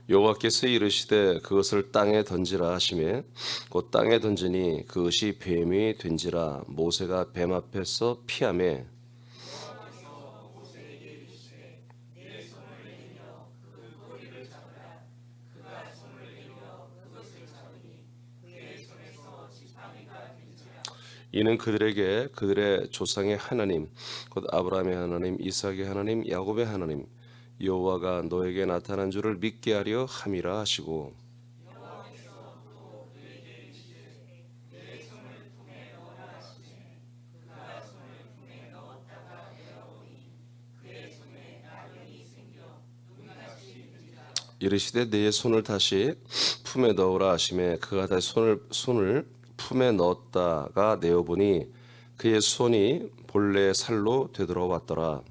여호와께서 이르시되 그것을 땅에 던지라 하시매 곧 땅에 던지니 그것이 뱀이 된지라. 모세가 뱀 앞에서 피하매 이는 그들에게 그들의 조상의 하나님 곧 아브라함의 하나님 이삭의 하나님 야곱의 하나님 여호와가 너에게 나타난 줄을 믿게 하려 함이라 하시고. 이르시되 내 손을 다시 품에 넣으라 하시매 그가 다시 손을 품에 넣었다가 내어보니 그의 손이 본래 살로 되돌아왔더라.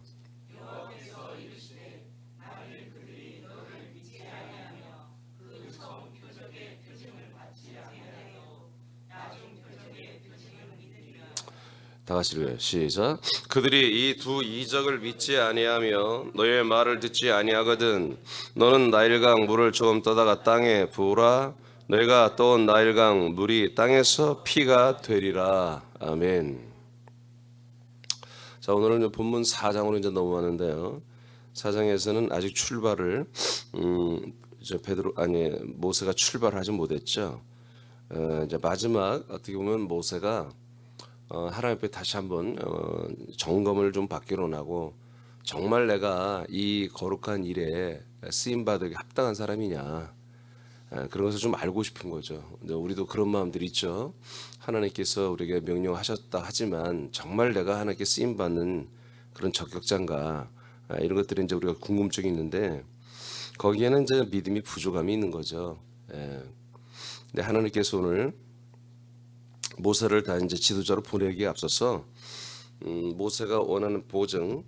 다 같이 읽어요. 시작. 그들이 이 두 이적을 믿지 아니하며 너의 말을 듣지 아니하거든 너는 나일강 물을 조금 떠다가 땅에 부으라. 너희가 떠온 나일강 물이 땅에서 피가 되리라. 아멘. 자, 오늘은 이제 본문 4장으로 이제 넘어가는데요. 4장에서는 아직 출발을 이제 모세가 출발하지 못했죠. 이제 마지막 어떻게 보면 모세가 하나님 앞에 다시 한번 점검을 좀 받기로 하고 정말 내가 이 거룩한 일에 쓰임 받기 합당한 사람이냐 그런 것을 좀 알고 싶은 거죠. 우리도 그런 마음들이 있죠. 하나님께서 우리에게 명령하셨다 하지만 정말 내가 하나님께 쓰임 받는 그런 적격자인가 이런 것들이 이제 우리가 궁금증이 있는데 거기에는 이제 믿음이 부족함이 있는 거죠. 근데 하나님께서 오늘 모세를 다 이제 지도자로 보내기에 앞서서 모세가 원하는 보증,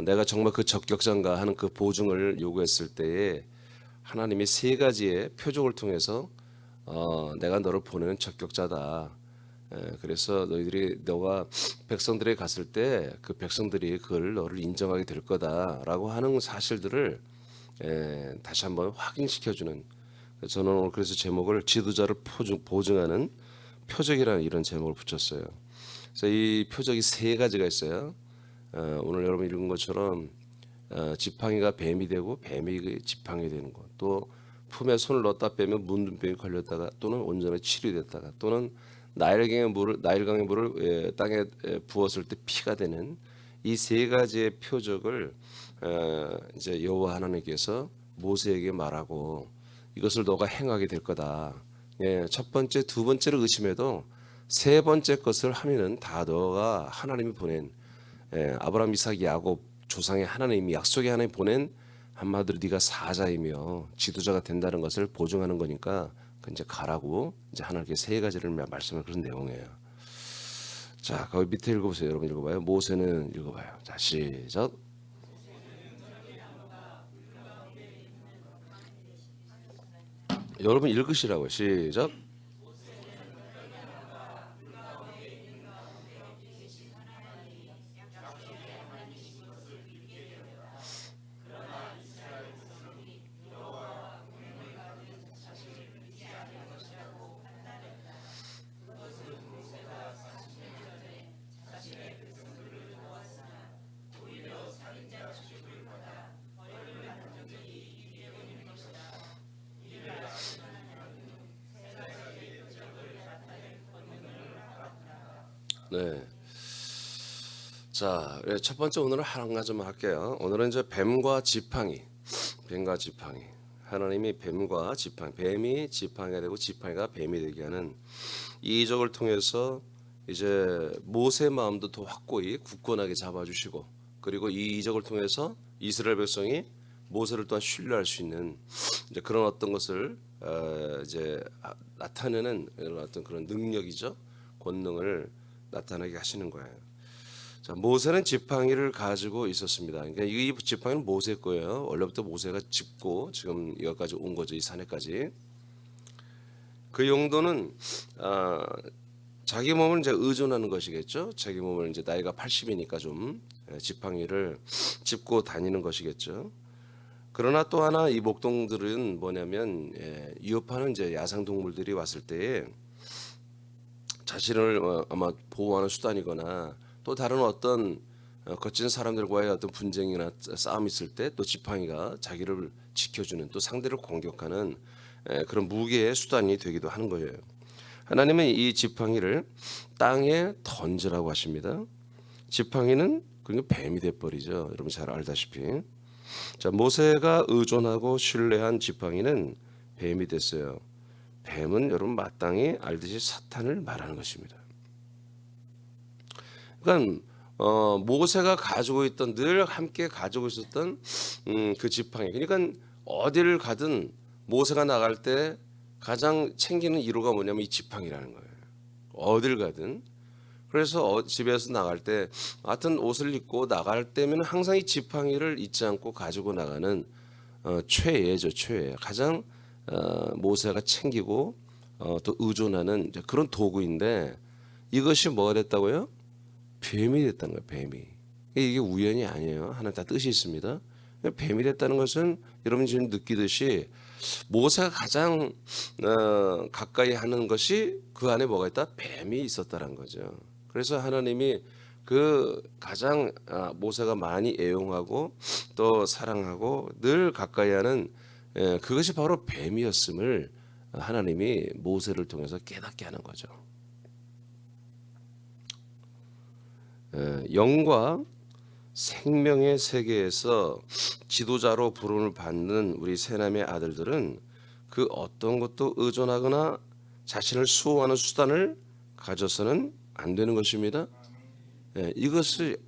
내가 정말 그 적격자인가 하는 그 보증을 요구했을 때에 하나님이 세 가지의 표적을 통해서 내가 너를 보내는 적격자다. 그래서 너가 백성들에게 갔을 때 그 백성들이 그걸 너를 인정하게 될 거다라고 하는 사실들을 다시 한번 확인시켜주는. 저는 오늘 그래서 제목을 지도자를 보증하는 표적이라는 이런 제목을 붙였어요. 그래서 이 표적이 세 가지가 있어요. 오늘 여러분 읽은 것처럼 지팡이가 뱀이 되고 뱀이 그 지팡이 되는 것, 또 품에 손을 넣었다 빼면 문둥병이 걸렸다가 또는 온전히 치료됐다가 또는 나일강의 물을 땅에 부었을 때 피가 되는 이 세 가지의 표적을 이제 여호와 하나님께서 모세에게 말하고 이것을 너가 행하게 될 거다. 첫 번째, 두 번째를 의심해도 세 번째 것을 하면은 다 너가 하나님이 보낸 아브라함, 이삭, 야곱 조상의 하나님이 약속의 하나님 보낸 한마디로 네가 사자이며 지도자가 된다는 것을 보증하는 거니까 이제 가라고 이제 하나님께 세 가지를 말씀하는 그런 내용이에요. 자, 거기 밑에 읽어보세요. 여러분 읽어봐요. 모세는 읽어봐요. 자, 시작. 여러분 읽으시라고요. 시작. 네. 자, 첫 번째 오늘은 한 가지만 할게요. 오늘은 이제 뱀과 지팡이. 하나님이 뱀이 지팡이가 되고 지팡이가 뱀이 되게 하는 이 이적을 통해서 이제 모세 마음도 더 확고히 굳건하게 잡아주시고 그리고 이 이적을 통해서 이스라엘 백성이 모세를 또한 신뢰할 수 있는 이제 그런 어떤 것을 이제 나타내는 이런 어떤 그런 능력이죠. 권능을 나타나게 하시는 거예요. 자, 모세는 지팡이를 가지고 있었습니다. 그러니까 이 지팡이는 모세 거예요. 원래부터 모세가 짚고 지금 여기까지 온 거죠. 이 산에까지. 그 용도는 자기 몸을 이제 의존하는 것이겠죠. 자기 몸을 이제 나이가 80이니까 좀 지팡이를 짚고 다니는 것이겠죠. 그러나 또 하나 이 목동들은 뭐냐면 위협하는 이제 야생 동물들이 왔을 때에 자신을 아마 보호하는 수단이거나 또 다른 어떤 거친 사람들과의 어떤 분쟁이나 싸움이 있을 때 또 지팡이가 자기를 지켜주는 또 상대를 공격하는 그런 무기의 수단이 되기도 하는 거예요. 하나님은 이 지팡이를 땅에 던지라고 하십니다. 지팡이는 그러니까 뱀이 돼버리죠. 여러분 잘 알다시피. 자, 모세가 의존하고 신뢰한 지팡이는 뱀이 됐어요. 뱀은 여러분 마땅히 알듯이 사탄을 말하는 것입니다. 그러니까 모세가 가지고 있던 늘 함께 가지고 있었던 그 지팡이. 그러니까 어디를 가든 모세가 나갈 때 가장 챙기는 이유가 뭐냐면 이 지팡이라는 거예요. 어딜 가든. 그래서 집에서 나갈 때 같은 옷을 입고 나갈 때면 항상 이 지팡이를 잊지 않고 가지고 나가는 최애죠, 최애. 가장 모세가 챙기고 또 의존하는 그런 도구인데 이것이 뭐가 됐다고요? 뱀이 됐다는 거예요. 뱀이. 이게 우연이 아니에요. 하나님 다 뜻이 있습니다. 뱀이 됐다는 것은 여러분이 지금 느끼듯이 모세가 가장 가까이 하는 것이 그 안에 뭐가 있다? 뱀이 있었다는 거죠. 그래서 하나님이 그 가장 모세가 많이 애용하고 또 사랑하고 늘 가까이 하는 그것이 바로 뱀이었음을 하나님이 모세를 통해서 깨닫게 하는 거죠. 영과 생명의 세계에서 지도자로 부름을 받는 우리 세남의 아들들은 그 어떤 것도 의존하거나 자신을 수호하는 수단을 가져서는 안 되는 것입니다. 이것을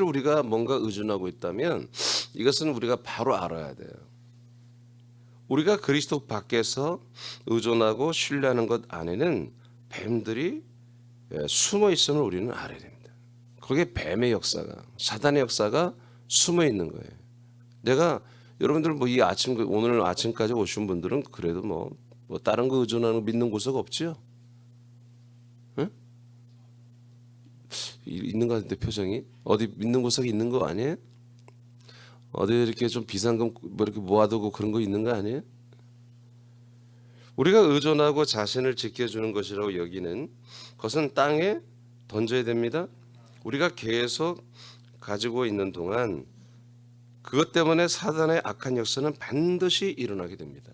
우리가 뭔가 의존하고 있다면 이것은 우리가 바로 알아야 돼요. 우리가 그리스도 밖에서 의존하고 신뢰하는 것 안에는 뱀들이 숨어 있음을 우리는 알아야 됩니다. 거기에 뱀의 역사가, 사단의 역사가 숨어 있는 거예요. 내가 여러분들 뭐 이 아침 오늘 아침까지 오신 분들은 그래도 뭐 다른 거 의존하는 거 믿는 곳은 없죠? 응? 있는 것 같은데 표정이 어디 믿는 곳이 있는 거 아니에요? 어디 이렇게 좀 비상금 뭐 이렇게 모아두고 그런 거 있는 거 아니에요? 우리가 의존하고 자신을 지켜주는 것이라고 여기는 그것은 땅에 던져야 됩니다. 우리가 계속 가지고 있는 동안 그것 때문에 사단의 악한 역사는 반드시 일어나게 됩니다.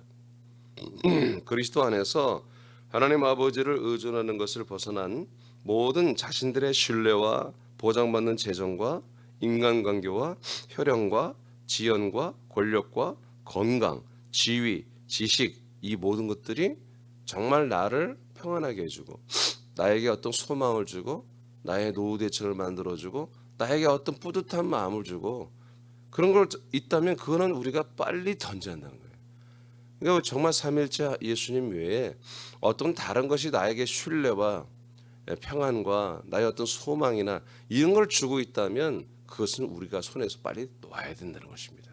그리스도 안에서 하나님 아버지를 의존하는 것을 벗어난 모든 자신들의 신뢰와 보장받는 재정과 인간관계와 혈연과 지연과 권력과 건강, 지위, 지식 이 모든 것들이 정말 나를 평안하게 해주고 나에게 어떤 소망을 주고 나의 노후 대책을 만들어주고 나에게 어떤 뿌듯한 마음을 주고 그런 걸 있다면 그거는 우리가 빨리 던져야 한다는 거예요. 그러니까 정말 삼일째 예수님 외에 어떤 다른 것이 나에게 신뢰와 평안과 나의 어떤 소망이나 이런 걸 주고 있다면 그것은 우리가 손에서 빨리 놓아야 된다는 것입니다.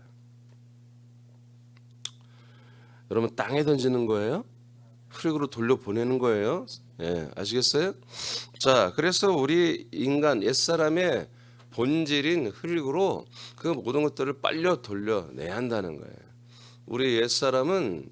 여러분 땅에 던지는 거예요? 흙으로 돌려보내는 거예요. 아시겠어요? 자, 그래서 우리 인간 옛사람의 본질인 흙으로 그 모든 것들을 빨려 돌려내야 한다는 거예요. 우리 옛사람은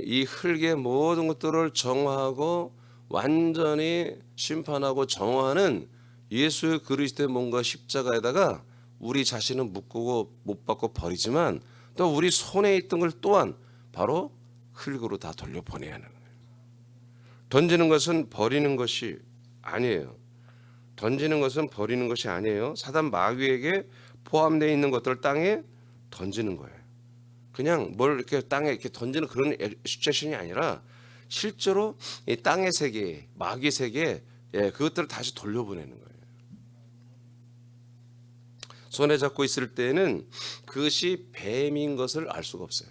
이 흙의 모든 것들을 정화하고 완전히 심판하고 정화하는 예수 그리스도의 몸과 십자가에다가 우리 자신을 묶고 못 박고 버리지만 또 우리 손에 있던 걸 또한 바로 흙으로 다 돌려보내야 하는 거예요. 던지는 것은 버리는 것이 아니에요. 던지는 것은 버리는 것이 아니에요. 사단 마귀에게 포함되어 있는 것들을 땅에 던지는 거예요. 그냥 뭘 이렇게 땅에 이렇게 던지는 그런 시츄에이션이 아니라 실제로 이 땅의 세계, 마귀 세계 그것들을 다시 돌려보내는 거예요. 손에 잡고 있을 때는 그것이 뱀인 것을 알 수가 없어요.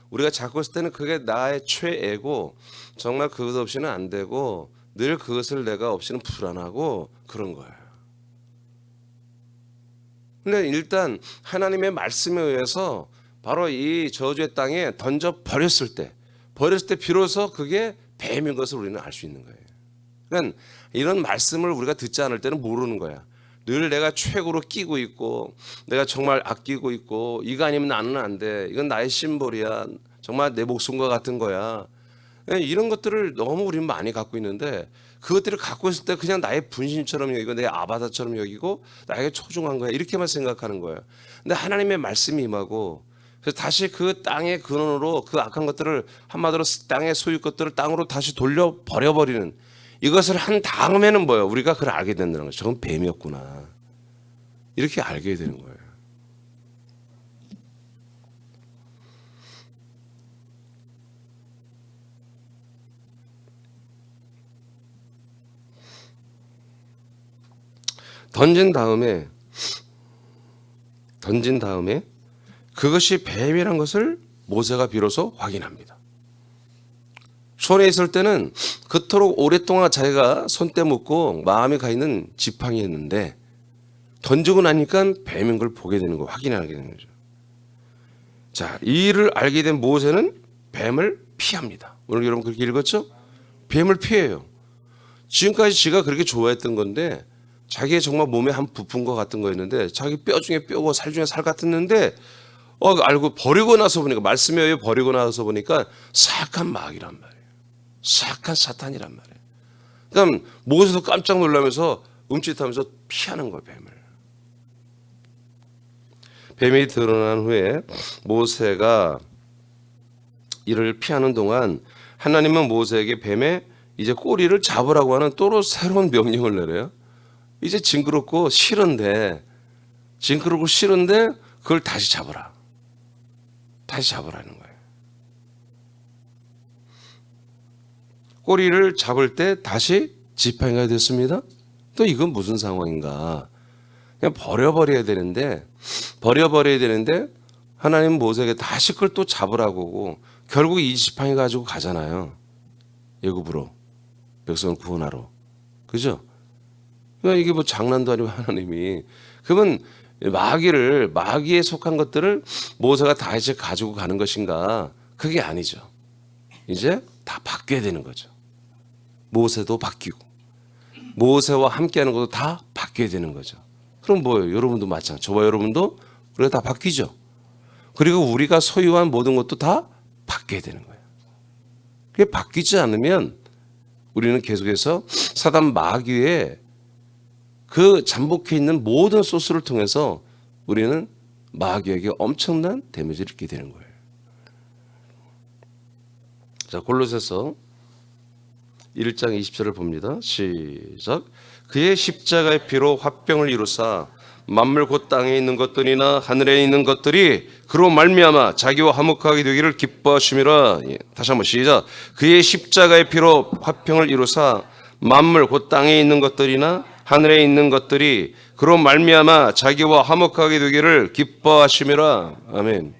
우리가 잡고 있을 때는 그게 나의 최애고 정말 그것 없이는 안 되고 늘 그것을 내가 없이는 불안하고 그런 거예요. 근데 일단 하나님의 말씀에 의해서 바로 이 저주의 땅에 던져 버렸을 때 비로소 그게 뱀인 것을 우리는 알 수 있는 거예요. 그러니까 이런 말씀을 우리가 듣지 않을 때는 모르는 거야. 늘 내가 최고로 끼고 있고 내가 정말 아끼고 있고 이거 아니면 나는 안 돼. 이건 나의 심볼이야. 정말 내 목숨과 같은 거야. 이런 것들을 너무 우리는 많이 갖고 있는데 그것들을 갖고 있을 때 그냥 나의 분신처럼 여기고 내 아바타처럼 여기고 나에게 소중한 거야. 이렇게만 생각하는 거예요. 근데 하나님의 말씀이 임하고 그래서 다시 그 땅의 근원으로 그 악한 것들을 한마디로 땅의 소유 것들을 땅으로 다시 돌려 버려버리는 이것을 한 다음에는 뭐예요? 우리가 그걸 알게 된다는 거죠. 저건 뱀이었구나. 이렇게 알게 되는 거예요. 던진 다음에 그것이 뱀이란 것을 모세가 비로소 확인합니다. 손에 있을 때는 그토록 오랫동안 자기가 손때 묻고 마음이 가 있는 지팡이였는데 던지고 나니까 뱀인 걸 보게 되는 거, 확인하게 되는 거죠. 자, 이 일을 알게 된 모세는 뱀을 피합니다. 오늘 여러분 그렇게 읽었죠? 뱀을 피해요. 지금까지 지가 그렇게 좋아했던 건데 자기의 정말 몸에 한 부푼 것 같은 거였는데 자기 뼈 중에 뼈고 살 중에 살 같았는데 알고 버리고 나서 보니까 말씀에 의해 버리고 나서 보니까 사악한 마귀란 말이에요. 사악한 사탄이란 말이에요. 그러니까 모세도 깜짝 놀라면서 움찔하면서 피하는 거예요. 뱀이 드러난 후에 모세가 이를 피하는 동안 하나님은 모세에게 뱀의 이제 꼬리를 잡으라고 하는 또 새로운 명령을 내려요. 이제 징그럽고 싫은데 그걸 다시 잡으라. 다시 잡으라는 거예요. 꼬리를 잡을 때 다시 지팡이가 됐습니다. 또 이건 무슨 상황인가? 그냥 버려버려야 되는데 하나님 모세에게 다시 그걸 또 잡으라고 하고 결국 이 지팡이 가지고 가잖아요. 애굽으로 백성을 구원하러. 그죠? 그러니까 이게 뭐 장난도 아니고 하나님이 그러면 마귀에 속한 것들을 모세가 다시 가지고 가는 것인가? 그게 아니죠. 이제 다 바뀌어야 되는 거죠. 모세도 바뀌고 모세와 함께하는 것도 다 바뀌어야 되는 거죠. 그럼 뭐예요? 여러분도 마찬가지. 저와 여러분도 우리가 다 바뀌죠. 그리고 우리가 소유한 모든 것도 다 바뀌어야 되는 거예요. 그게 바뀌지 않으면 우리는 계속해서 사단 마귀의 그 잠복해 있는 모든 소스를 통해서 우리는 마귀에게 엄청난 데미지를 입게 되는 거예요. 자, 골로새서 1장 20절을 봅니다. 시작. 그의 십자가의 피로 화병을 이루사 만물 곧 땅에 있는 것들이나 하늘에 있는 것들이 그로 말미암아 자기와 화목하게 되기를 기뻐하심이라. 다시 한번 시작. 그의 십자가의 피로 화병을 이루사 만물 곧 땅에 있는 것들이나 하늘에 있는 것들이 그로 말미암아 자기와 화목하게 되기를 기뻐하심이라. 아멘.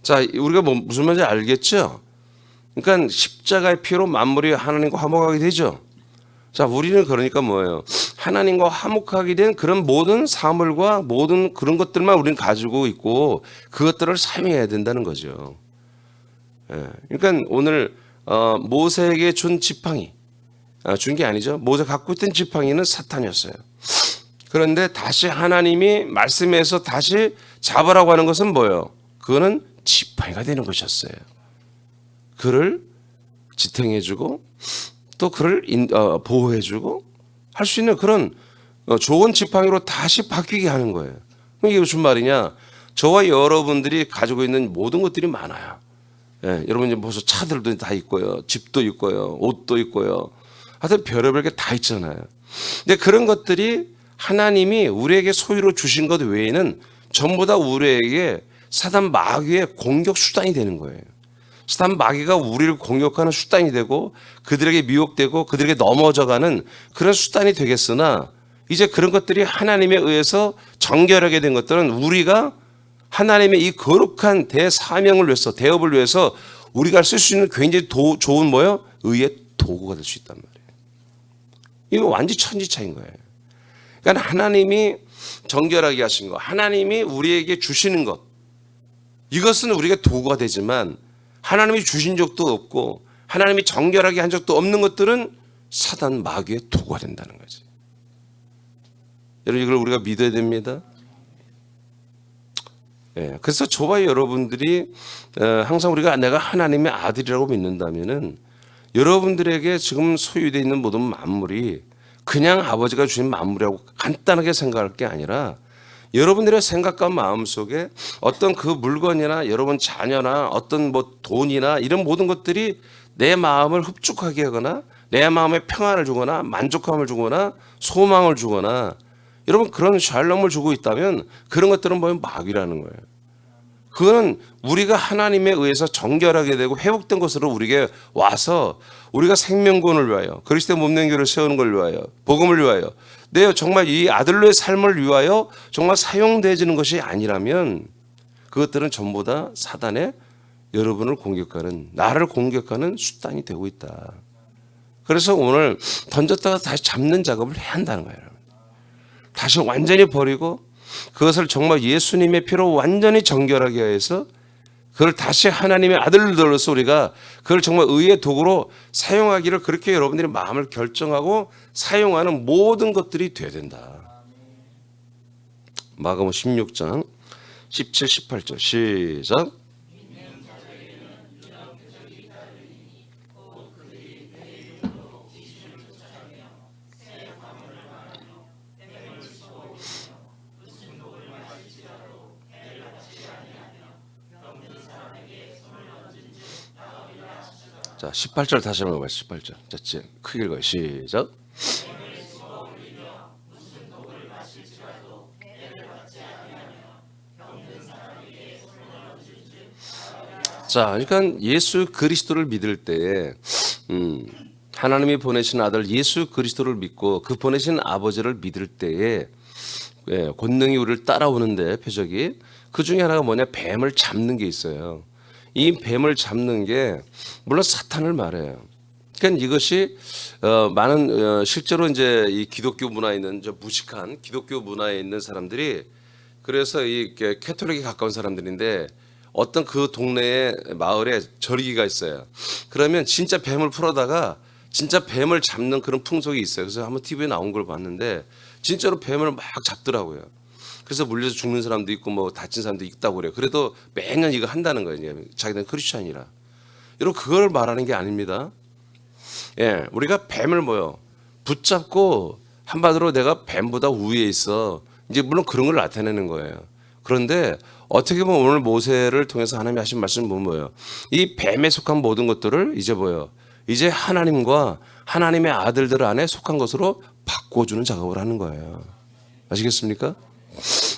자, 우리가 무슨 말인지 알겠죠? 그러니까 십자가의 피로 만물이 하나님과 화목하게 되죠. 자, 우리는 그러니까 뭐예요? 하나님과 화목하게 된 그런 모든 사물과 모든 그런 것들만 우리는 가지고 있고 그것들을 사용해야 된다는 거죠. 그러니까 오늘 모세에게 준 지팡이, 준 게 아니죠. 모세 갖고 있던 지팡이는 사탄이었어요. 그런데 다시 하나님이 말씀에서 다시 잡으라고 하는 것은 뭐예요? 그거는 지팡이가 되는 것이었어요. 그를 지탱해주고 또 그를 보호해주고 할 수 있는 그런 좋은 지팡이로 다시 바뀌게 하는 거예요. 이게 무슨 말이냐? 저와 여러분들이 가지고 있는 모든 것들이 많아요. 여러분 이제 무슨 차들도 다 있고요, 집도 있고요, 옷도 있고요. 하여튼 별의별 게 다 있잖아요. 근데 그런 것들이 하나님이 우리에게 소유로 주신 것 외에는 전부 다 우리에게 사단 마귀의 공격 수단이 되는 거예요. 사단 마귀가 우리를 공격하는 수단이 되고 그들에게 미혹되고 그들에게 넘어져가는 그런 수단이 되겠으나 이제 그런 것들이 하나님에 의해서 정결하게 된 것들은 우리가 하나님의 이 거룩한 대사명을 위해서 대업을 위해서 우리가 쓸 수 있는 굉장히 좋은 뭐예요? 의의 도구가 될 수 있단 말이에요. 이거 완전 천지차인 거예요. 그러니까 하나님이 정결하게 하신 것, 하나님이 우리에게 주시는 것, 이것은 우리가 도구가 되지만 하나님이 주신 적도 없고 하나님이 정결하게 한 적도 없는 것들은 사단 마귀의 도구가 된다는 거지. 여러분 이걸 우리가 믿어야 됩니다. 예, 그래서 저와 여러분들이 항상 우리가 내가 하나님의 아들이라고 믿는다면은 여러분들에게 지금 소유되어 있는 모든 만물이 그냥 아버지가 주신 만물이라고 간단하게 생각할 게 아니라 여러분들의 생각과 마음 속에 어떤 그 물건이나 여러분 자녀나 어떤 뭐 돈이나 이런 모든 것들이 내 마음을 흡족하게 하거나 내 마음에 평안을 주거나 만족감을 주거나 소망을 주거나 여러분 그런 샬롬을 주고 있다면 그런 것들은 뭐예요? 마귀라는 거예요. 그거는 우리가 하나님에 의해서 정결하게 되고 회복된 것으로 우리에게 와서 우리가 생명권을 위하여 그리스도의 몸된 교를 세우는 걸 위하여 복음을 위하여 내 정말 이 아들로의 삶을 위하여 정말 사용되어지는 것이 아니라면 그것들은 전부 다 사단의 여러분을 공격하는 나를 공격하는 수단이 되고 있다. 그래서 오늘 던졌다가 다시 잡는 작업을 해야 한다는 거예요. 다시 완전히 버리고 그것을 정말 예수님의 피로 완전히 정결하게 해서 그걸 다시 하나님의 아들들로서 우리가 그걸 정말 의의 도구로 사용하기를 그렇게 여러분들이 마음을 결정하고 사용하는 모든 것들이 돼야 된다. 마가복음 16장 17, 18절 시작. 자, 18절 다시 한번 봐요. 18절. 자, 크게 읽어요. 시작. 자, 그러니까 예수 그리스도를 믿을 때에 하나님이 보내신 아들 예수 그리스도를 믿고 그 보내신 아버지를 믿을 때에 권능이 우리를 따라오는데 표적이 그 중에 하나가 뭐냐? 뱀을 잡는 게 있어요. 이 뱀을 잡는 게 물론 사탄을 말해요. 그러니까 이것이 많은 실제로 이제 이 기독교 문화에 있는 무식한 기독교 문화에 있는 사람들이 그래서 이 캐톨릭에 가까운 사람들인데 어떤 그 동네에 마을에 절기가 있어요. 그러면 진짜 뱀을 풀어다가 진짜 뱀을 잡는 그런 풍속이 있어요. 그래서 한번 TV에 나온 걸 봤는데 진짜로 뱀을 막 잡더라고요. 그래서 물려서 죽는 사람도 있고 뭐 다친 사람도 있다고 그래요. 그래도 매년 이거 한다는 거예요. 자기는 크리스찬이라. 여러분 그걸 말하는 게 아닙니다. 예, 우리가 뱀을 뭐요? 붙잡고 한마디로 내가 뱀보다 위에 있어. 이제 물론 그런 걸 나타내는 거예요. 그런데 어떻게 보면 오늘 모세를 통해서 하나님이 하신 말씀은 뭐예요? 이 뱀에 속한 모든 것들을 이제 뭐예요? 이제 하나님과 하나님의 아들들 안에 속한 것으로 바꿔주는 작업을 하는 거예요. 아시겠습니까?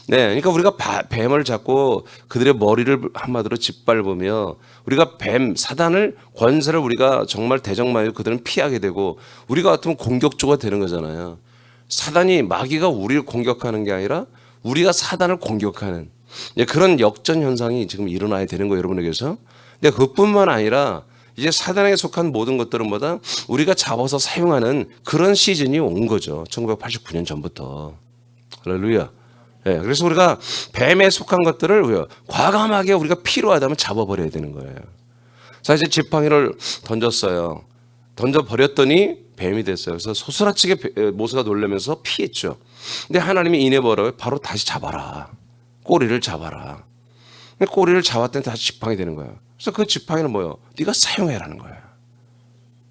네, 그러니까 우리가 뱀을 잡고 그들의 머리를 한마디로 짓밟으며 우리가 뱀, 사단을 권세를 우리가 정말 대적하여 그들은 피하게 되고 우리가 같으면 공격조가 되는 거잖아요. 사단이 마귀가 우리를 공격하는 게 아니라 우리가 사단을 공격하는 그런 역전 현상이 지금 일어나야 되는 거예요, 여러분에게서. 근데 그뿐만 아니라 이제 사단에게 속한 모든 것들은 뭐다? 우리가 잡아서 사용하는 그런 시즌이 온 거죠. 1989년 전부터. 할렐루야. 예, 그래서 우리가 뱀에 속한 것들을 과감하게 우리가 필요하다면 잡아버려야 되는 거예요. 자, 이제 지팡이를 던졌어요. 던져버렸더니 뱀이 됐어요. 그래서 소스라치게 모세가 놀라면서 피했죠. 근데 하나님이 인해버려 바로 다시 잡아라. 꼬리를 잡아라. 꼬리를 잡았더니 다시 지팡이 되는 거예요. 그래서 그 지팡이는 뭐예요? 네가 사용해라는 거예요.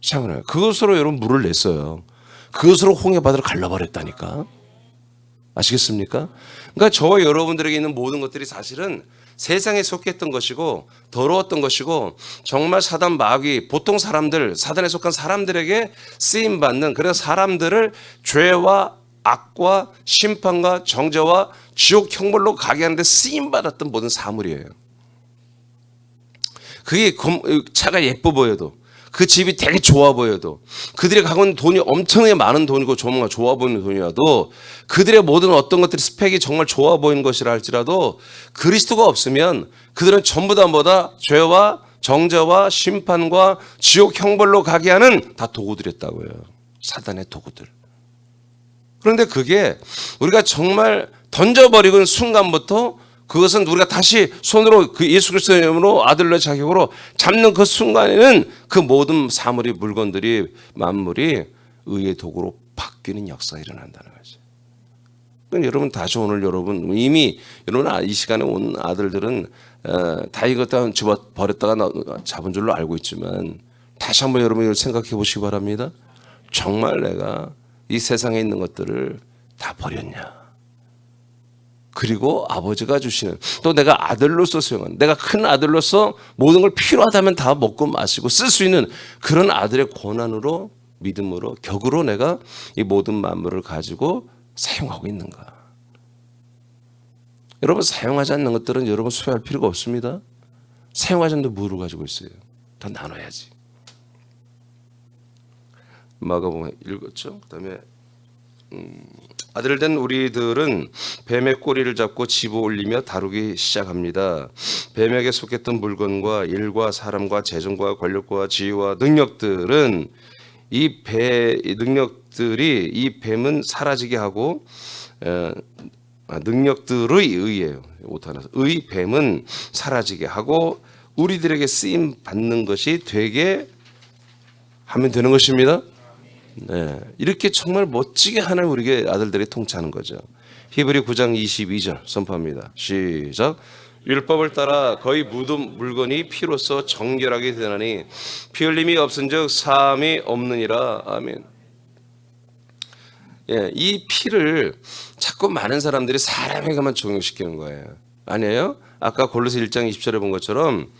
사용해요. 그것으로 여러분 물을 냈어요. 그것으로 홍해바다를 갈라버렸다니까. 아시겠습니까? 그러니까 저와 여러분들에게 있는 모든 것들이 사실은 세상에 속했던 것이고 더러웠던 것이고 정말 사단 마귀 보통 사람들 사단에 속한 사람들에게 쓰임받는 그래서 사람들을 죄와 악과 심판과 정죄와 지옥 형벌로 가게 하는데 쓰임받았던 모든 사물이에요. 그게 차가 예뻐 보여도 그 집이 되게 좋아 보여도 그들이 갖고 있는 돈이 엄청나게 많은 돈이고 정말 좋아 보이는 돈이라도 그들의 모든 어떤 것들이 스펙이 정말 좋아 보이는 것이라 할지라도 그리스도가 없으면 그들은 전부 다 뭐다? 죄와 정죄와 심판과 지옥 형벌로 가게 하는 다 도구들이었다고요. 사단의 도구들. 그런데 그게 우리가 정말 던져버리는 순간부터 그것은 우리가 다시 손으로 그 예수 그리스도의 이름으로 아들의 자격으로 잡는 그 순간에는 그 모든 사물이 물건들이 만물이 의의 도구로 바뀌는 역사가 일어난다는 거죠. 그러니까 여러분 다시 오늘 여러분 이미 여러분 이 시간에 온 아들들은 다 이것 다 집어 버렸다가 잡은 줄로 알고 있지만 다시 한번 여러분 이걸 생각해 보시기 바랍니다. 정말 내가 이 세상에 있는 것들을 다 버렸냐? 그리고 아버지가 주시는 또 내가 아들로서 수용한 내가 큰 아들로서 모든 걸 필요하다면 다 먹고 마시고 쓸 수 있는 그런 아들의 권한으로 믿음으로 격으로 내가 이 모든 만물을 가지고 사용하고 있는가? 여러분 사용하지 않는 것들은 여러분 소유할 필요가 없습니다. 사용하지 않는 뭐를 가지고 있어요? 다 나눠야지. 마가복음 읽었죠? 그다음에 아들 된 우리들은 뱀의 꼬리를 잡고 집어 올리며 다루기 시작합니다. 뱀에게 속했던 물건과 일과 사람과 재정과 권력과 지위와 능력들은 이 능력들이 이 뱀은 사라지게 하고 능력들의 의예요. 오타나서 의 뱀은 사라지게 하고 우리들에게 쓰임 받는 것이 되게 하면 되는 것입니다. 네, 이렇게 정말 멋지게 하나님 우리에게 아들들이 통치하는 거죠. 히브리 9장 22절 선포합니다. 시작. 율법을 따라 거의 모든 물건이 피로써 정결하게 되나니 피 흘림이 없은즉 사함이 없느니라. 아멘. 예, 이 피를 자꾸 많은 사람들이 사람에게만 적용시키는 거예요. 아니에요? 아까 골로새 1장 20절에 본 것처럼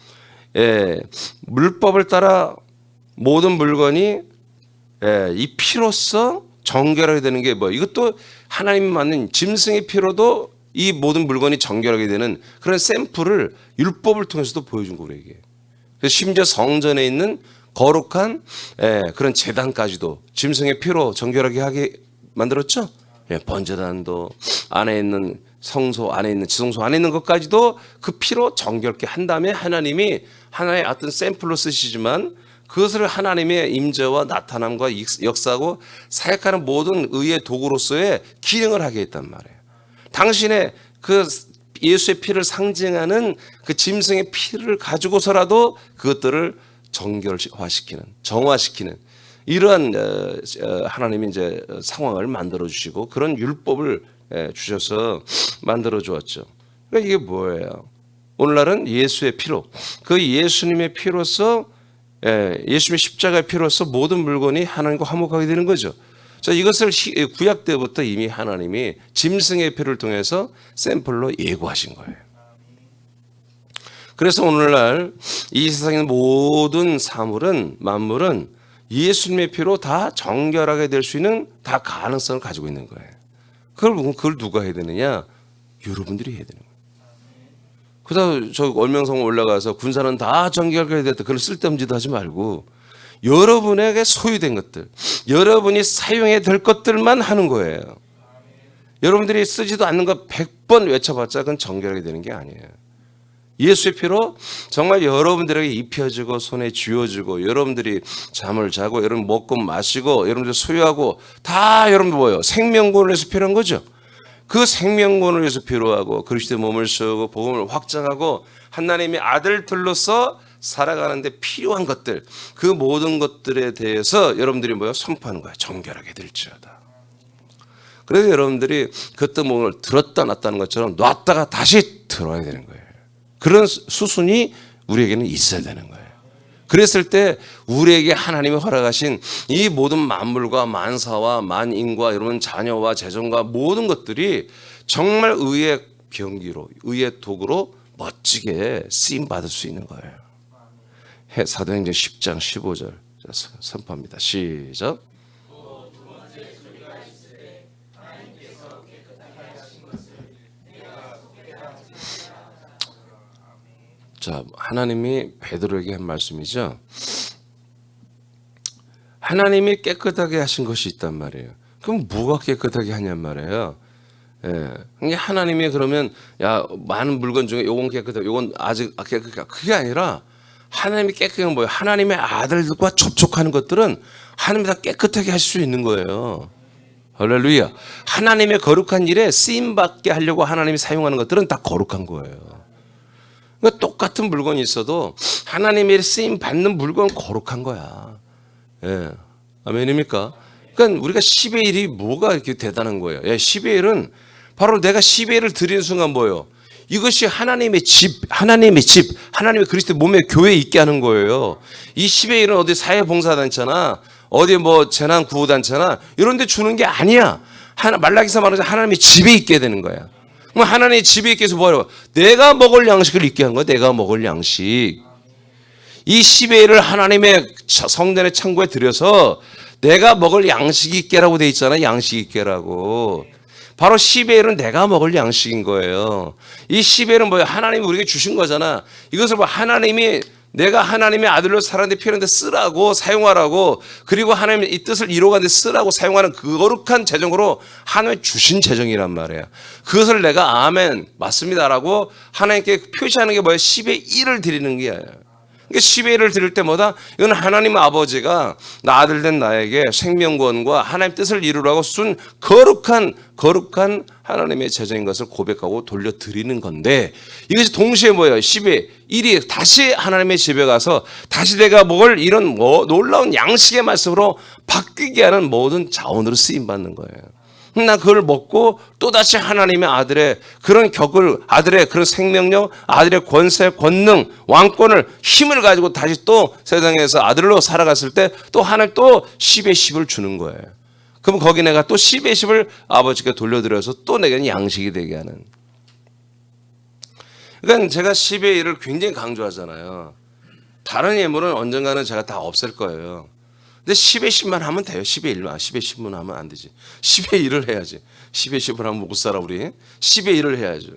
물법을 따라 모든 물건이 이 피로써 정결하게 되는 게 뭐 이것도 하나님이 만든 짐승의 피로도 이 모든 물건이 정결하게 되는 그런 샘플을 율법을 통해서도 보여준 거예요. 이게. 그래서 심지어 성전에 있는 거룩한 그런 제단까지도 짐승의 피로 정결하게 하게 만들었죠. 번제단도 안에 있는 성소 안에 있는 지성소 안에 있는 것까지도 그 피로 정결케 한 다음에 하나님이 하나의 어떤 샘플로 쓰시지만 그것을 하나님의 임재와 나타남과 역사하고 사역하는 모든 의의 도구로서의 기능을 하게 했단 말이에요. 당신의 그 예수의 피를 상징하는 그 짐승의 피를 가지고서라도 그것들을 정결화시키는, 정화시키는 이러한 하나님이 이제 상황을 만들어 주시고 그런 율법을 주셔서 만들어 주었죠. 그러니까 이게 뭐예요? 오늘날은 예수의 피로, 그 예수님의 피로서 예수님의 십자가의 피로서 모든 물건이 하나님과 화목하게 되는 거죠. 자, 이것을 구약 때부터 이미 하나님이 짐승의 피를 통해서 샘플로 예고하신 거예요. 그래서 오늘날 이 세상에 있는 모든 사물은 만물은 예수님의 피로 다 정결하게 될 수 있는 다 가능성을 가지고 있는 거예요. 그걸 누가 해야 되느냐? 여러분들이 해야 되는 거예요. 그래서 저 월명성 올라가서 군사는 다 정결하게 됐다. 그런 쓸데없는 짓 하지 말고 여러분에게 소유된 것들, 여러분이 사용해야 될 것들만 하는 거예요. 여러분들이 쓰지도 않는 거 100번 외쳐봤자 그건 정결하게 되는 게 아니에요. 예수의 피로 정말 여러분들에게 입혀지고 손에 쥐어지고 여러분들이 잠을 자고 여러분 먹고 마시고 여러분들 소유하고 다 여러분들 뭐예요? 생명권을 위해서 필요한 거죠. 그 생명권을 위해서 필요하고 그리스도의 몸을 쓰고 복음을 확장하고 하나님의 아들들로서 살아가는데 필요한 것들 그 모든 것들에 대해서 여러분들이 뭐예요? 선포하는 거예요. 정결하게 될지어다. 그래서 여러분들이 그때 몸을 들었다 놨다는 것처럼 놨다가 다시 들어야 되는 거예요. 그런 수순이 우리에게는 있어야 되는 거예요. 그랬을 때 우리에게 하나님이 허락하신 이 모든 만물과 만사와 만인과 여러분 자녀와 재정과 모든 것들이 정말 의의 병기로 의의 도구로 멋지게 쓰임 받을 수 있는 거예요. 사도행전 10장 15절 선포합니다. 시작. 자, 하나님이 베드로에게 한 말씀이죠. 하나님이 깨끗하게 하신 것이 있단 말이에요. 그럼 뭐가 깨끗하게 하냔 말이에요. 하나님이 그러면 야 많은 물건 중에 요건 깨끗하고 요건 아직 깨끗하고 그게 아니라 하나님이 깨끗한 건 뭐예요? 하나님의 아들들과 접촉하는 것들은 하나님이 다 깨끗하게 하실 수 있는 거예요. 할렐루야. 하나님의 거룩한 일에 쓰임받게 하려고 하나님이 사용하는 것들은 다 거룩한 거예요. 그러니까 똑같은 물건이 있어도 하나님의 쓰임 받는 물건은 거룩한 거야. 아멘입니까? 그러니까 우리가 10의 1이 뭐가 이렇게 대단한 거예요? 10의 1은 바로 내가 10의 1을 드리는 순간 뭐예요? 이것이 하나님의 집, 하나님의 그리스도의 몸에 교회에 있게 하는 거예요. 이 10의 1은 어디 사회봉사단체나 어디 뭐 재난구호단체나 이런 데 주는 게 아니야. 말라기서 말하자면 하나님의 집에 있게 되는 거야. 그럼 하나님의 집에 있게 해서 뭐예요? 내가 먹을 양식을 있게 한 거야. 내가 먹을 양식. 이 10의 1을 하나님의 성전의 창고에 들여서 내가 먹을 양식이 있게라고 돼 있잖아. 양식이 있게라고. 바로 10의 1은 내가 먹을 양식인 거예요. 이 10의 1은 뭐예요? 하나님이 우리에게 주신 거잖아. 이것을 뭐 내가 하나님의 아들로 살았는데 피었는데 쓰라고 사용하라고, 그리고 하나님의 이 뜻을 이루어가는데 쓰라고 사용하는 그 거룩한 재정으로 하나님이 주신 재정이란 말이에요. 그것을 내가 아멘 맞습니다라고 하나님께 표시하는 게 뭐예요? 10의 1을 드리는 게 아니에요. 10의 1을 드릴 때마다 이건 하나님 아버지가 나 아들 된 나에게 생명구원과 하나님 뜻을 이루라고 쓴 거룩한 하나님의 제정인 것을 고백하고 돌려드리는 건데, 이것이 동시에 뭐예요? 10의 1이 다시 하나님의 집에 가서 다시 내가 먹을 이런 놀라운 양식의 말씀으로 바뀌게 하는 모든 자원으로 쓰임받는 거예요. 나 그걸 먹고 또다시 하나님의 아들의 그런 격을, 아들의 그런 생명력, 아들의 권세, 권능, 왕권을, 힘을 가지고 다시 또 세상에서 아들로 살아갔을 때 또 하나님 또 10의 10을 주는 거예요. 그럼 거기 내가 또 10의 10을 아버지께 돌려드려서 또 내게는 양식이 되게 하는. 그러니까 제가 10의 1을 굉장히 강조하잖아요. 다른 예물은 언젠가는 제가 다 없앨 거예요. 근데 10의 10만 하면 돼요. 10의 1만. 10의 10만 하면 안 되지. 10의 1을 해야지. 10의 10을 하면 못 살아 우리. 10의 1을 해야죠.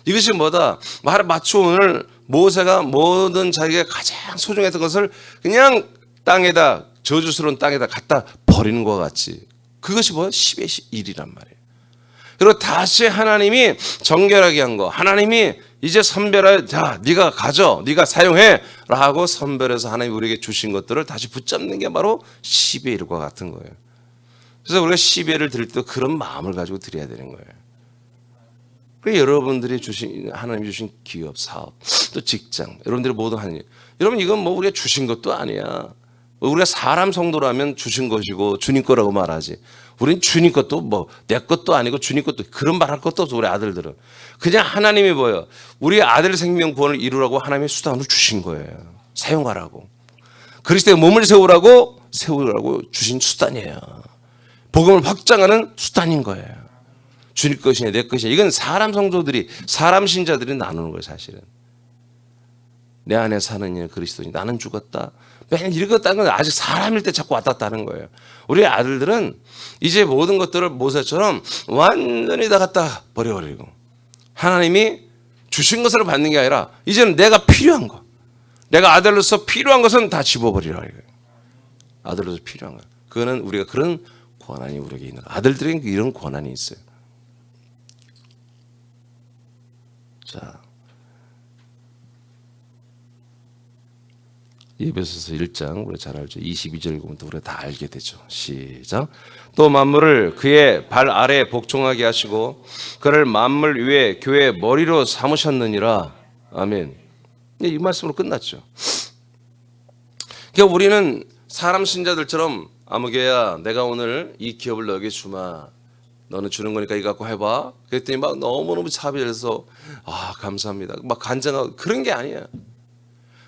이것이 뭐다? 마치 오늘 모세가 모든 자기가 가장 소중했던 것을 그냥 땅에다, 저주스러운 땅에다 갖다 버리는 것 같이. 그것이 뭐야? 10의 1이란 말이에요. 그리고 다시 하나님이 정결하게 한 거. 하나님이 이제 선별해, 자, 네가 가져, 네가 사용해 라고 선별해서 하나님이 우리에게 주신 것들을 다시 붙잡는 게 바로 10의 1과 같은 거예요. 그래서 우리가 10의 1을 드릴 때 그런 마음을 가지고 드려야 되는 거예요. 그래서 여러분들이 하나님 주신 기업, 사업, 또 직장, 여러분들이 모두 하는 일. 여러분, 이건 뭐 우리가 주신 것도 아니야. 우리가 사람 성도라면 주신 것이고 주님 거라고 말하지. 우린 주님 것도 뭐 내 것도 아니고 주님 것도, 그런 말할 것도 없어. 우리 아들들은 그냥 하나님이 뭐예요? 우리 아들 생명 구원을 이루라고 하나님의 수단으로 주신 거예요. 사용하라고, 그리스도의 몸을 세우라고 주신 수단이에요. 복음을 확장하는 수단인 거예요. 주님 것이냐 내 것이냐, 이건 사람 성도들이, 사람 신자들이 나누는 거예요. 사실은 내 안에 사는 이는 그리스도니 나는 죽었다, 맨 읽었다는 건 아직 사람일 때 자꾸 왔다 갔다 하는 거예요. 우리 아들들은 이제 모든 것들을 모세처럼 완전히 다 갖다 버려버리고 하나님이 주신 것을 받는 게 아니라 이제는 내가 필요한 거, 내가 아들로서 필요한 것은 다 집어버리라 이거예요. 아들로서 필요한 거. 그거는 우리가 그런 권한이 우리에게 있는 거예요. 아들들에게 이런 권한이 있어요. 자, 에베소서 1장 우리 잘 알죠. 22절부터 우리가 다 알게 되죠. 시작. 또 만물을 그의 발 아래에 복종하게 하시고 그를 만물 위에 교회의 머리로 삼으셨느니라. 아멘. 이 말씀으로 끝났죠. 그러니까 우리는 사람 신자들처럼 아무개야 내가 오늘 이 기업을 너에게 주마, 너는 주는 거니까 이거 갖고 해봐. 그랬더니 막 너무너무 차별해서 감사합니다 막 간증하고 그런 게 아니야.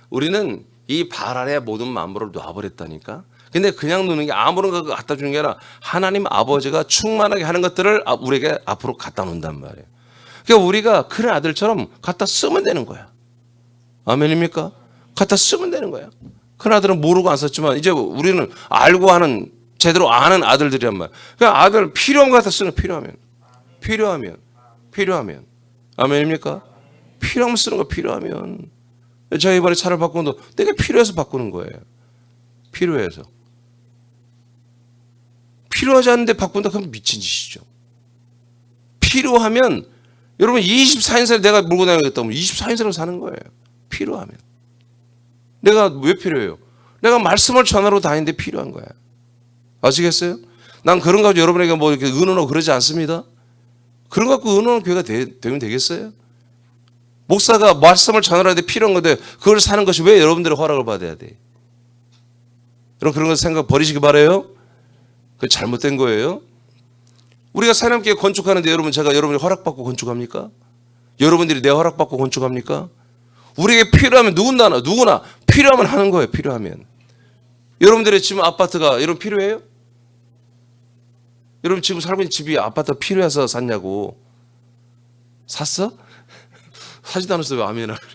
우리는 이 발 아래에 모든 만물을 놔버렸다니까. 근데 그냥 놓는 게 아무런 거 갖다 주는 게 아니라 하나님 아버지가 충만하게 하는 것들을 우리에게 앞으로 갖다 놓는단 말이에요. 그러니까 우리가 그런 아들처럼 갖다 쓰면 되는 거야. 아멘입니까? 갖다 쓰면 되는 거야. 큰 아들은 모르고 안 썼지만 이제 우리는 알고 하는, 제대로 아는 아들들이란 말이야. 그러니까 아들 필요한 거 갖다 쓰는, 필요하면 아멘입니까? 필요하면 쓰는 거, 필요하면. 제가 이번에 차를 바꾸는도 내가 필요해서 바꾸는 거예요. 필요하지 않은데 바꾼다 그러면 미친 짓이죠. 필요하면 여러분 24인생을 내가 몰고 다니겠다면 24인생을 사는 거예요. 필요하면. 내가 왜 필요해요? 내가 말씀을 전하러 다니는데 필요한 거야. 아시겠어요? 난 그런 거 가지고 여러분에게 뭐 이렇게 의논하고 그러지 않습니다. 그런 거 갖고 의논하는 교회가 되면 되겠어요? 목사가 말씀을 전하는데 필요한 건데 그걸 사는 것이 왜 여러분들의 허락을 받아야 돼? 여러분 그런 거 생각 버리시기 바라요. 그게 잘못된 거예요. 우리가 사람께 건축하는데 여러분, 제가 여러분이 허락받고 건축합니까? 여러분들이 내 허락받고 건축합니까? 우리에게 필요하면 누구나 필요하면 하는 거예요. 필요하면. 여러분들의 지금 아파트가 여러분 필요해요? 여러분 지금 살고 있는 집이 아파트가 필요해서 샀냐고. 샀어? 사지도 않았어. 왜 아멘을 그래?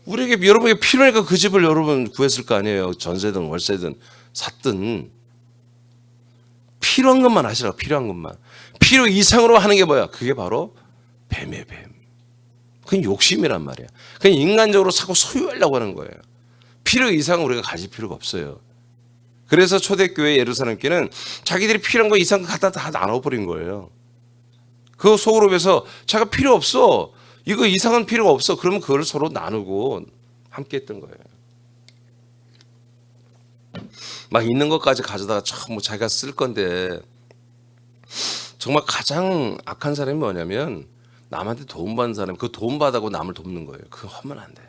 우리에게 여러분에게 필요하니까 그 집을 여러분 구했을 거 아니에요. 전세든 월세든 샀든. 필요한 것만 하시라고. 필요한 것만. 필요 이상으로 하는 게 뭐야? 그게 바로 뱀이에요. 뱀. 그건 욕심이란 말이야. 그냥 인간적으로 사고 소유하려고 하는 거예요. 필요 이상 우리가 가질 필요가 없어요. 그래서 초대교회 예루살렘 교회는 자기들이 필요한 거 이상 갖다 다 나눠버린 거예요. 그 속으로 해서 자기가 필요 없어. 이거 이상은 필요가 없어. 그러면 그걸 서로 나누고 함께 했던 거예요. 막 있는 것까지 가져다가 뭐 자기가 쓸 건데, 정말 가장 악한 사람이 뭐냐면 남한테 도움 받는 사람, 그 도움 받아고 남을 돕는 거예요. 그거 하면 안 돼.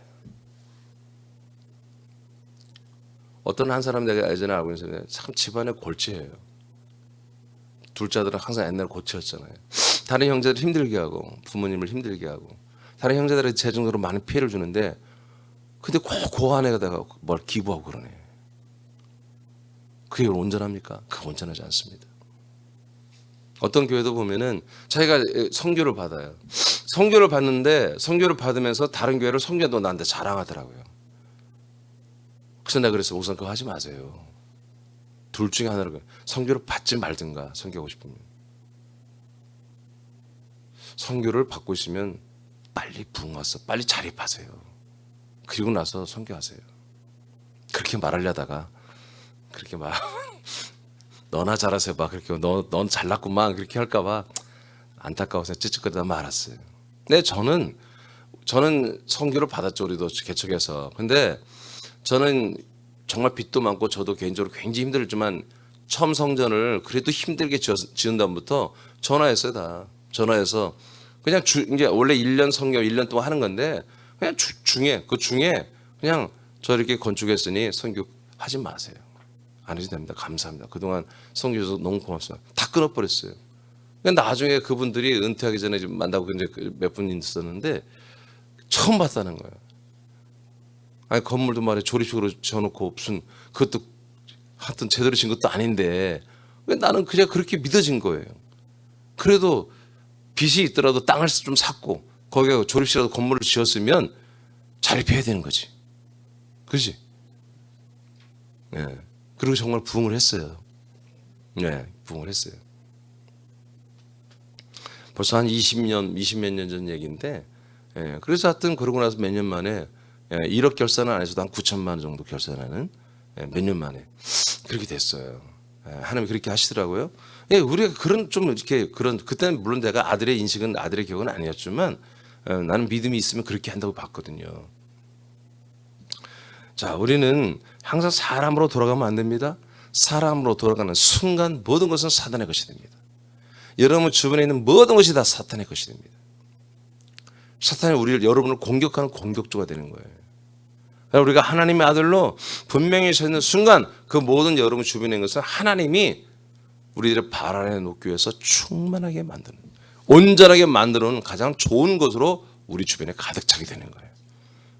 어떤 한 사람 내가 예전에 알고 있는데 참 집안에 골치예요. 둘째 아들은 항상 옛날에 골치였잖아요. 다른 형제들 힘들게 하고 부모님을 힘들게 하고 다른 형제들한테 재정적으로 많은 피해를 주는데, 근데 꼭 그 안에다가 뭘 기부하고 그러네. 그게 온전합니까? 그거 온전하지 않습니다. 어떤 교회도 보면은 자기가 선교를 받아요. 선교를 받는데 선교를 받으면서 다른 교회를 선교도 나한테 자랑하더라고요. 그래서 내가 그래서 우선 그거 하지 마세요. 둘 중에 하나를 선교를 받지 말든가. 선교하고 싶으면 선교를 받고 있으면 빨리 부흥하서 빨리 자립하세요. 그리고 나서 선교하세요. 그렇게 말하려다가 그렇게 막 너나 잘하세요 봐. 그렇게 넌 잘났구만 그렇게 할까봐 안타까워서 찌찌거리다 말았어요. 근데 저는 선교를 받았죠. 우리도 개척해서. 근데 저는 정말 빚도 많고 저도 개인적으로 굉장히 힘들지만 처음 성전을 그래도 힘들게 지은 다음부터 전화했어요. 다 전화해서 그냥 이제 원래 1년 성경 1년 동안 하는 건데 그냥 그 중에 그냥 저 이렇게 건축했으니 선교 하지 마세요. 안 해도 됩니다. 감사합니다. 그동안 선교해서 너무 고맙습니다. 다 끊어버렸어요. 그러니까 나중에 그분들이 은퇴하기 전에 좀 만나고 이제 몇 분 있었는데 처음 봤다는 거예요. 아니 건물도 말이야 조립식으로 지어놓고 무슨 그것도 하여튼 제대로 진 것도 아닌데 나는 그냥 그렇게 믿어진 거예요. 그래도 빚이 있더라도 땅을 좀 샀고 거기에 조립식이라도 건물을 지었으면 자립해야 되는 거지. 그렇지? 네. 그리고 정말 부흥을 했어요. 네, 부흥을 했어요. 벌써 한 20몇 년 전 얘기인데, 예, 그래서 하여튼 그러고 나서 몇 년 만에 1억 결산은 안 해서도 한 9천만 원 정도 결산하는 몇 년 만에 그렇게 됐어요. 하나님이 그렇게 하시더라고요. 예, 우리가 그런 좀 이렇게 그런 그때는 물론 내가 아들의 인식은 아들의 기억은 아니었지만 나는 믿음이 있으면 그렇게 한다고 봤거든요. 자, 우리는 항상 사람으로 돌아가면 안 됩니다. 사람으로 돌아가는 순간 모든 것은 사단의 것이 됩니다. 여러분 주변에 있는 모든 것이 다 사탄의 것이 됩니다. 사탄이 여러분을 공격하는 공격주가 되는 거예요. 우리가 하나님의 아들로 분명히 서 있는 순간 그 모든 여러분 주변에 있는 것은 하나님이 우리들의 발 아래 놓기 위해서 충만하게 만드는, 온전하게 만들어 놓은 가장 좋은 것으로 우리 주변에 가득 차게 되는 거예요.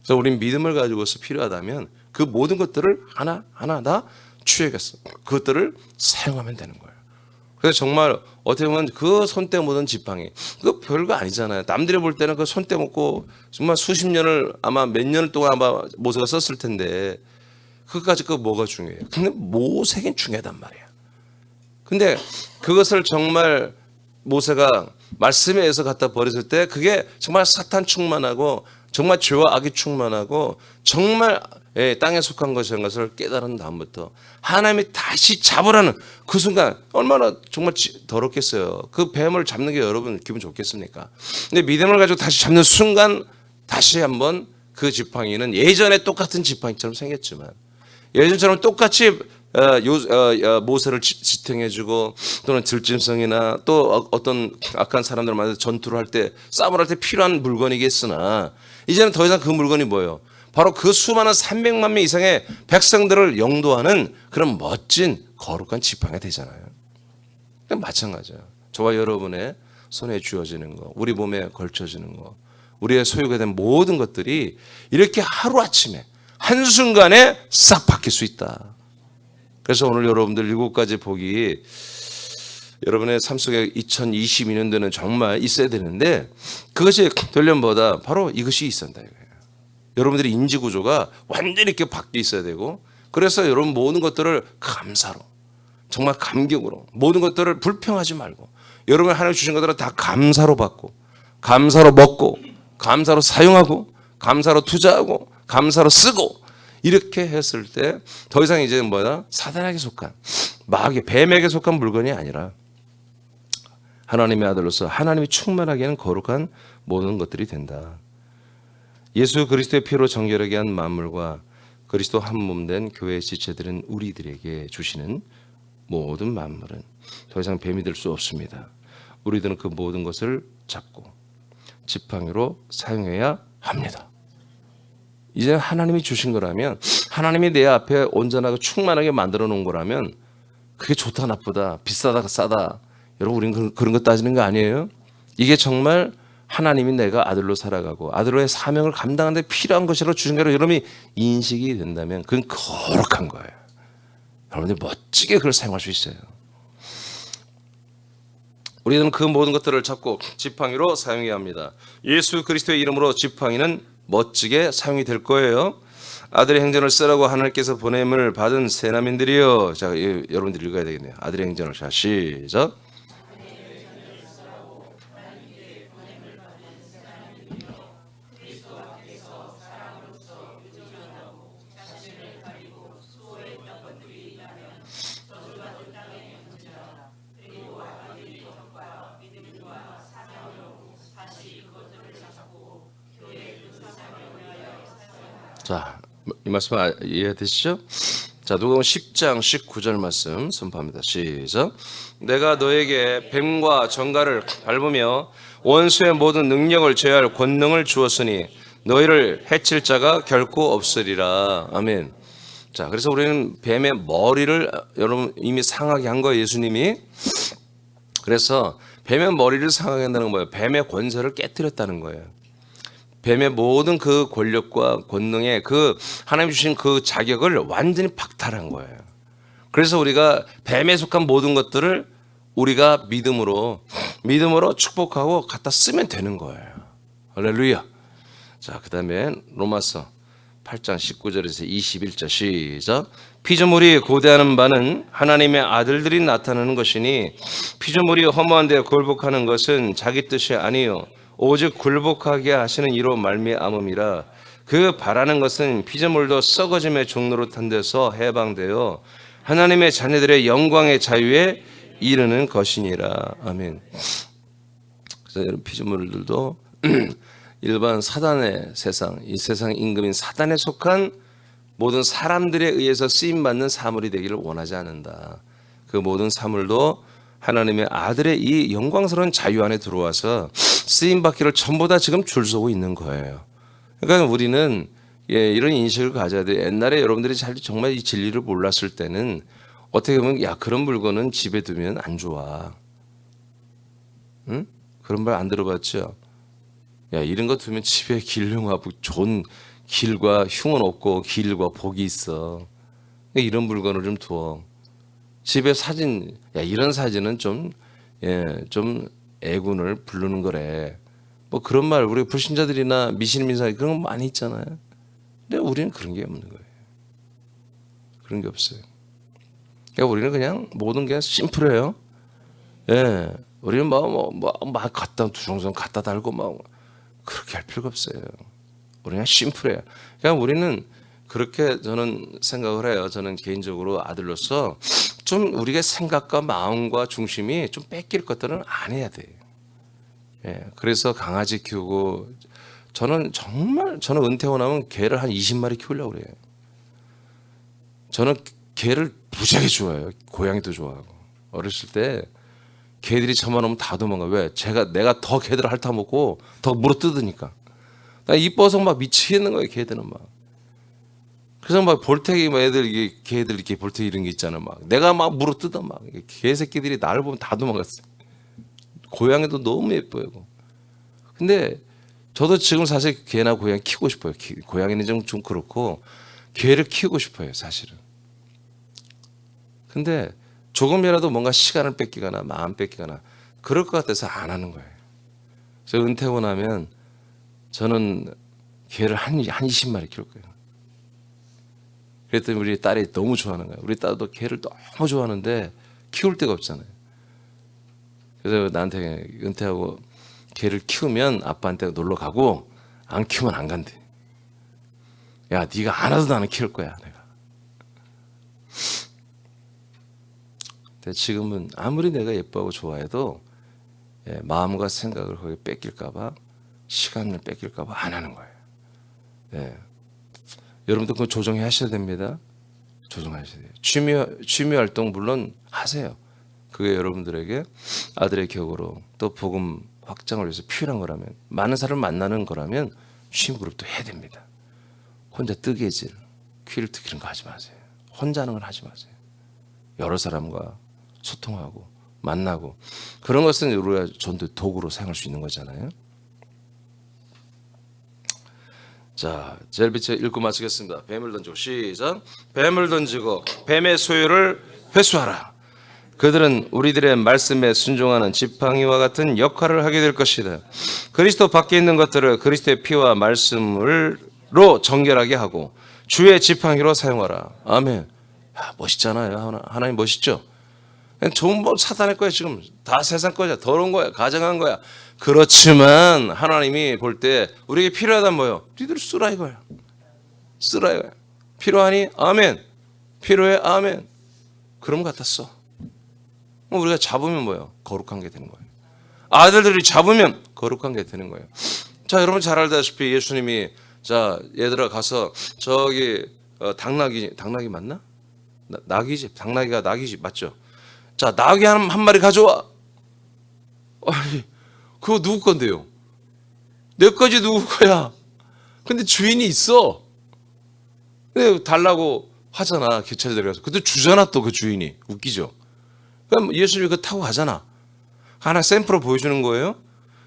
그래서 우리는 믿음을 가지고서 필요하다면 그 모든 것들을 하나하나 다 취해겠어. 그것들을 사용하면 되는 거예요. 그래서 정말 어떻게 보면 그 손때 묻은 지팡이, 그거 별거 아니잖아요. 남들이 볼 때는 그 손때 묻고 정말 수십 년을 아마 몇 년 동안 아마 모세가 썼을 텐데 그것까지 그 뭐가 중요해요? 근데 모세긴 중요하단 말이야. 근데 그것을 정말 모세가 말씀에 의해서 갖다 버렸을 때 그게 정말 사탄 충만하고 정말 죄와 악이 충만하고 정말 땅에 속한 것이라는 것을 깨달은 다음부터 하나님이 다시 잡으라는 그 순간 얼마나 정말 더럽겠어요. 그 뱀을 잡는 게 여러분 기분 좋겠습니까? 근데 믿음을 가지고 다시 잡는 순간 다시 한번 그 지팡이는 예전에 똑같은 지팡이처럼 생겼지만 예전처럼 똑같이 모세를 지탱해주고 또는 들짐승이나 또 어떤 악한 사람들 만나서 전투를 할 때 싸움을 할 때 필요한 물건이겠으나 이제는 더 이상 그 물건이 뭐예요? 바로 그 수많은 300만 명 이상의 백성들을 영도하는 그런 멋진 거룩한 지팡이가 되잖아요. 마찬가지예요. 저와 여러분의 손에 쥐어지는 거, 우리 몸에 걸쳐지는 거, 우리의 소유가 된 모든 것들이 이렇게 하루아침에 한순간에 싹 바뀔 수 있다. 그래서 오늘 여러분들 7가지 복이 여러분의 삶 속에 2022년도는 정말 있어야 되는데, 그것이 되려면 뭐다? 바로 이것이 있어야 한다 이거예요. 여러분들의 인지 구조가 완전히 이렇게 바뀌어 있어야 되고, 그래서 여러분 모든 것들을 감사로, 정말 감격으로, 모든 것들을 불평하지 말고, 여러분 하나님 주신 것들은 다 감사로 받고, 감사로 먹고, 감사로 사용하고, 감사로 투자하고, 감사로 쓰고, 이렇게 했을 때 더 이상 이제 뭐다? 사단에게 속한, 마귀, 뱀에게 속한 물건이 아니라 하나님의 아들로서 하나님이 충만하게 하는 거룩한 모든 것들이 된다. 예수 그리스도의 피로 정결하게 한 만물과 그리스도 한 몸 된 교회의 지체들은 우리들에게 주시는 모든 만물은 더 이상 뱀이 될 수 없습니다. 우리들은 그 모든 것을 잡고 지팡이로 사용해야 합니다. 이제 하나님이 주신 거라면, 하나님이 내 앞에 온전하고 충만하게 만들어 놓은 거라면, 그게 좋다 나쁘다, 비싸다 싸다, 여러분 우리는 그런 거 따지는 거 아니에요? 이게 정말 하나님이 내가 아들로 살아가고 아들로의 사명을 감당하는 데 필요한 것이라고 주신 거로 여러분이 인식이 된다면 그건 거룩한 거예요. 여러분들이 멋지게 그걸 사용할 수 있어요. 우리는 그 모든 것들을 잡고 지팡이로 사용해야 합니다. 예수 그리스도의 이름으로 지팡이는 멋지게 사용이 될 거예요. 아들의 행전을 쓰라고 하나님께서 보냄을 받은 세나민들이여. 자, 여러분들이 읽어야 되겠네요. 아들의 행전을. 자, 시작. 자, 이 말씀 이해되시죠? 자, 누가복음 10장 19절 말씀 선포합니다. 시작. 내가 너에게 뱀과 정갈을 밟으며 원수의 모든 능력을 제어할 권능을 주었으니 너희를 해칠 자가 결코 없으리라. 아멘. 자, 그래서 우리는 뱀의 머리를 여러분 이미 상하게 한 거예요, 예수님이. 그래서 뱀의 머리를 상하게 한다는 거예요. 뱀의 권세를 깨뜨렸다는 거예요. 뱀의 모든 그 권력과 권능의 그 하나님 주신 그 자격을 완전히 박탈한 거예요. 그래서 우리가 뱀에 속한 모든 것들을 우리가 믿음으로 축복하고 갖다 쓰면 되는 거예요. 할렐루야. 자, 그다음에 로마서 8장 19절에서 21절 시작. 피조물이 고대하는 바는 하나님의 아들들이 나타나는 것이니 피조물이 허무한 데 굴복하는 것은 자기 뜻이 아니요 오직 굴복하게 하시는 이로 말미암음이라. 그 바라는 것은 피조물도 썩어짐의 종로로 탄 데서 해방되어 하나님의 자녀들의 영광의 자유에 이르는 것이니라. 아멘. 그래서 피조물들도 일반 사단의 세상, 이 세상 임금인 사단에 속한 모든 사람들에 의해서 쓰임받는 사물이 되기를 원하지 않는다. 그 모든 사물도 하나님의 아들의 이 영광스러운 자유 안에 들어와서 쓰임받기를 전부 다 지금 줄 서고 있는 거예요. 그러니까 우리는 이런 인식을 가져야 돼요. 옛날에 여러분들이 정말 이 진리를 몰랐을 때는 어떻게 보면 그런 물건은 집에 두면 안 좋아. 응? 그런 말 안 들어봤죠? 이런 거 두면 집에 길흉하고 좋은 길과 흉은 없고 길과 복이 있어. 이런 물건을 좀 두어. 집에 사진, 이런 사진은 좀 애군을 부르는 거래. 뭐 그런 말 우리 불신자들이나 미신민사 그런 거 많이 있잖아요. 근데 우리는 그런 게 없는 거예요. 그런 게 없어요. 그러니까 우리는 그냥 모든 게 심플해요. 우리는 막 갖다 두성성 갖다 달고 막 그렇게 할 필요가 없어요. 우리는 심플해요. 그러니까 우리는 그렇게 저는 생각을 해요. 저는 개인적으로 아들로서 좀 우리가 생각과 마음과 중심이 좀 뺏길 것들은 안 해야 돼요. 그래서 강아지 키우고 저는 은퇴하고 나면 개를 한 20마리 키우려고 그래요. 저는 개를 무지하게 좋아해요. 고양이도 좋아하고. 어렸을 때 개들이 저만 오면 다 도망가. 왜? 내가 더 개들을 핥아먹고 더 물어뜯으니까. 나 이뻐서 막 미치겠는 거예요. 개들은 막. 그래서 막 볼테기 막 애들 이게 개들 이렇게 볼테기 이런 게 있잖아. 막 내가 막 물어 뜯어 막 개새끼들이 나를 보면 다 도망갔어. 고양이도 너무 예뻐요. 근데 저도 지금 사실 개나 고양이 키우고 싶어요. 고양이는 좀 그렇고 개를 키우고 싶어요, 사실은. 근데 조금이라도 뭔가 시간을 뺏기거나 마음 뺏기거나 그럴 것 같아서 안 하는 거예요. 저 은퇴하고 나면 저는 개를 한 20마리 키울 거예요. 그랬더니 우리 딸이 너무 좋아하는 거예요. 우리 딸도 개를 너무 좋아하는데 키울 데가 없잖아요. 그래서 나한테 은퇴하고 개를 키우면 아빠한테 놀러 가고 안 키우면 안 간대. 야, 네가 안 와도 나는 키울 거야, 내가. 근데 지금은 아무리 내가 예뻐하고 좋아해도 마음과 생각을 거기 뺏길까봐, 시간을 뺏길까봐 안 하는 거예요. 네. 여러분도 그거 조정해 하셔야 됩니다. 조정하셔야 돼요. 취미 활동 물론 하세요. 그게 여러분들에게 아들의 격으로 또 복음 확장을 위해서 필요한 거라면, 많은 사람을 만나는 거라면 취미 그룹도 해야 됩니다. 혼자 뜨개질, 퀼트 이런 거 하지 마세요. 혼자 하는 걸 하지 마세요. 여러 사람과 소통하고 만나고 그런 것은 우리가 전도 도구로 사용할 수 있는 거잖아요. 자, 제일 빛에 읽고 마치겠습니다. 뱀을 던지고 시작. 뱀을 던지고 뱀의 소유를 회수하라. 그들은 우리들의 말씀에 순종하는 지팡이와 같은 역할을 하게 될 것이다. 그리스도 밖에 있는 것들을 그리스도의 피와 말씀으로 정결하게 하고 주의 지팡이로 사용하라. 아멘. 야, 멋있잖아요. 하나님 멋있죠? 좋은 뭐 사탄의 거야. 지금 다 세상 거야. 더러운 거야. 가정한 거야. 그렇지만 하나님이 볼 때 우리에게 필요하단 뭐예요? 니들 쓰라 이거야. 쓰라 이거야. 필요하니? 아멘. 필요해? 아멘. 그럼 갖다 써. 우리가 잡으면 뭐예요? 거룩한 게 되는 거예요. 아들들이 잡으면 거룩한 게 되는 거예요. 자, 여러분 잘 알다시피 예수님이 자, 얘들아 가서 저기 당나귀 맞나? 낙이지. 당나귀가 낙이지 맞죠? 자, 낙이 한 마리 가져와. 아니, 그거 누구 건데요? 내 거지 누구 거야? 근데 주인이 있어. 근데 달라고 하잖아. 기차에 들어가서. 근데 주잖아 또 그 주인이. 웃기죠? 그럼 예수님이 그거 타고 가잖아. 하나 샘플을 보여주는 거예요.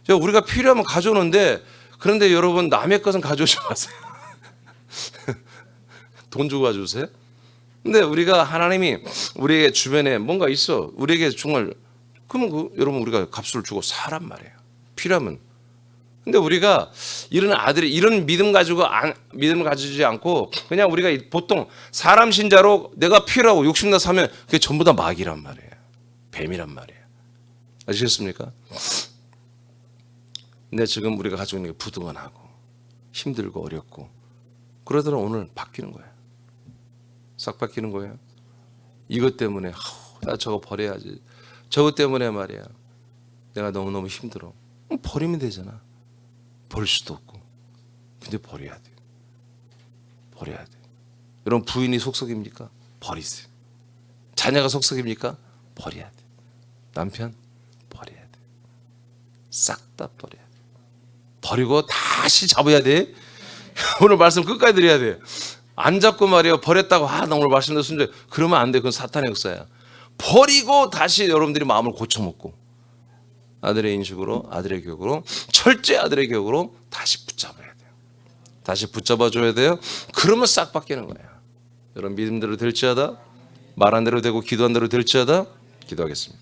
우리가 필요하면 가져오는데 그런데 여러분 남의 것은 가져오지 마세요. 돈 주고 가져오세요. 근데 우리가 하나님이 우리의 주변에 뭔가 있어. 우리에게 정말 그러면 여러분 우리가 값을 주고 사란 말이에요. 필요하면. 근데 우리가 이런 아들이 이런 믿음을 가지지 않고 그냥 우리가 보통 사람 신자로 내가 필요하고 욕심나 사면 그게 전부 다 마귀란 말이에요. 뱀이란 말이에요. 아시겠습니까? 근데 지금 우리가 가지고 있는 게 부득한하고 힘들고 어렵고 그러더니 오늘 바뀌는 거예요. 싹 바뀌는 거예요. 이것 때문에 나 저거 버려야지. 저것 때문에 말이야. 내가 너무너무 힘들어. 버리면 되잖아. 버릴 수도 없고. 근데 버려야 돼. 버려야 돼. 여러분 부인이 속썩입니까? 버리세요. 자녀가 속썩입니까? 버려야 돼. 남편 버려야 돼. 싹 다 버려야 돼. 버리고 다시 잡아야 돼. 오늘 말씀 끝까지 드려야 돼. 안 잡고 말이야 버렸다고 나 오늘 말씀 듣습니다. 그러면 안 돼. 그건 사탄의 역사야. 버리고 다시 여러분들이 마음을 고쳐먹고 아들의 인식으로 아들의 교육으로 철저히 아들의 교육으로 다시 붙잡아야 돼요. 다시 붙잡아줘야 돼요. 그러면 싹 바뀌는 거예요. 여러분 믿음대로 될지어다 말 한 대로 되고 기도한 대로 될지어다 기도하겠습니다.